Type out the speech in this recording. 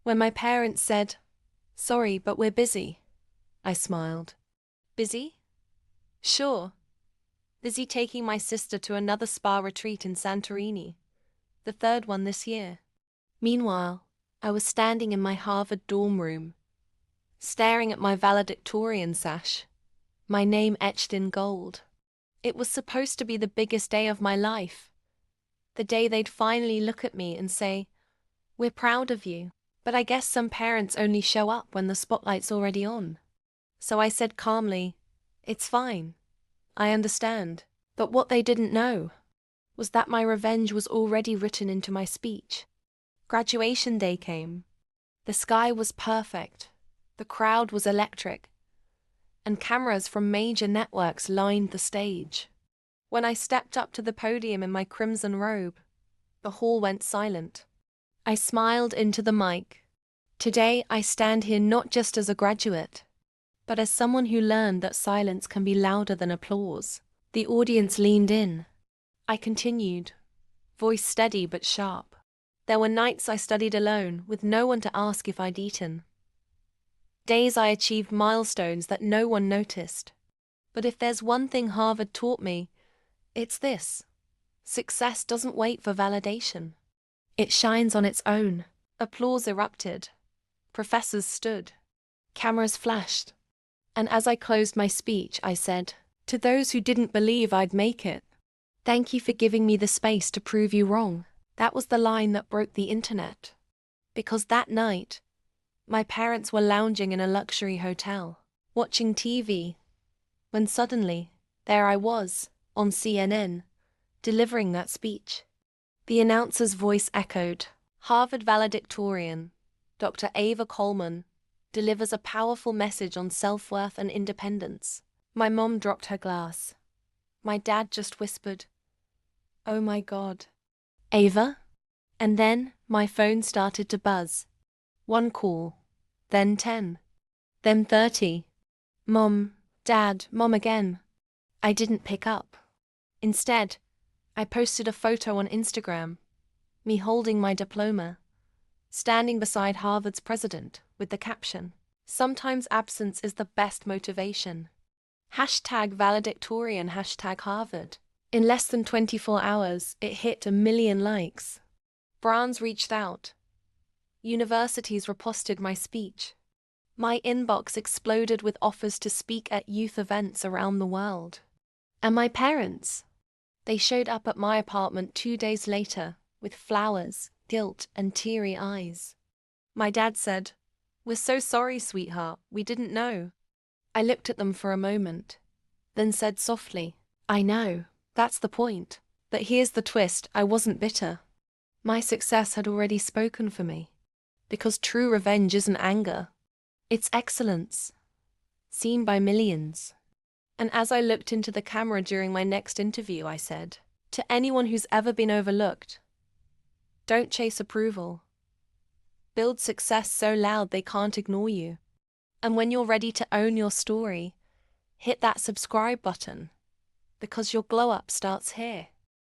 When my parents said, "Sorry, but we're busy," I smiled. Busy? Sure. Busy taking my sister to another spa retreat in Santorini, the third one this year. Meanwhile, I was standing in my Harvard dorm room, staring at my valedictorian sash, my name etched in gold. It was supposed to be the biggest day of my life, the day they'd finally look at me and say, "We're proud of you." But I guess some parents only show up when the spotlight's already on. So I said calmly, "It's fine. I understand." But what they didn't know was that my revenge was already written into my speech. Graduation day came. The sky was perfect. The crowd was electric. And cameras from major networks lined the stage. When I stepped up to the podium in my crimson robe, the hall went silent. I smiled into the mic. Today I stand here not just as a graduate, but as someone who learned that silence can be louder than applause. The audience leaned in. I continued, voice steady but sharp. There were nights I studied alone, with no one to ask if I'd eaten. Days I achieved milestones that no one noticed. But if there's one thing Harvard taught me, it's this: success doesn't wait for validation. It shines on its own. Applause erupted. Professors stood. Cameras flashed. And as I closed my speech, I said, "To those who didn't believe I'd make it, thank you for giving me the space to prove you wrong." That was the line that broke the internet. Because that night, my parents were lounging in a luxury hotel, watching TV, when suddenly, there I was, on CNN, delivering that speech. The announcer's voice echoed. Harvard valedictorian, Dr. Ava Coleman, delivers a powerful message on self-worth and independence. My mom dropped her glass. My dad just whispered, "Oh my God." "Ava?" And then my phone started to buzz. One call, then 10, then 30. "Mom, Dad, Mom again." I didn't pick up. Instead, I posted a photo on Instagram, me holding my diploma, standing beside Harvard's president with the caption, "Sometimes absence is the best motivation." #valedictorian #Harvard. In less than 24 hours, it hit 1 million likes. Brands reached out. Universities reposted my speech. My inbox exploded with offers to speak at youth events around the world. And my parents? They showed up at my apartment 2 days later with flowers, guilt, and teary eyes. My dad said, "We're so sorry, sweetheart, we didn't know." I looked at them for a moment, then said softly, "I know, that's the point. But here's the twist, I wasn't bitter. My success had already spoken for me. Because true revenge isn't anger. It's excellence, seen by millions." And as I looked into the camera during my next interview, I said, "To anyone who's ever been overlooked, don't chase approval. Build success so loud they can't ignore you. And when you're ready to own your story, hit that subscribe button, because your glow up starts here."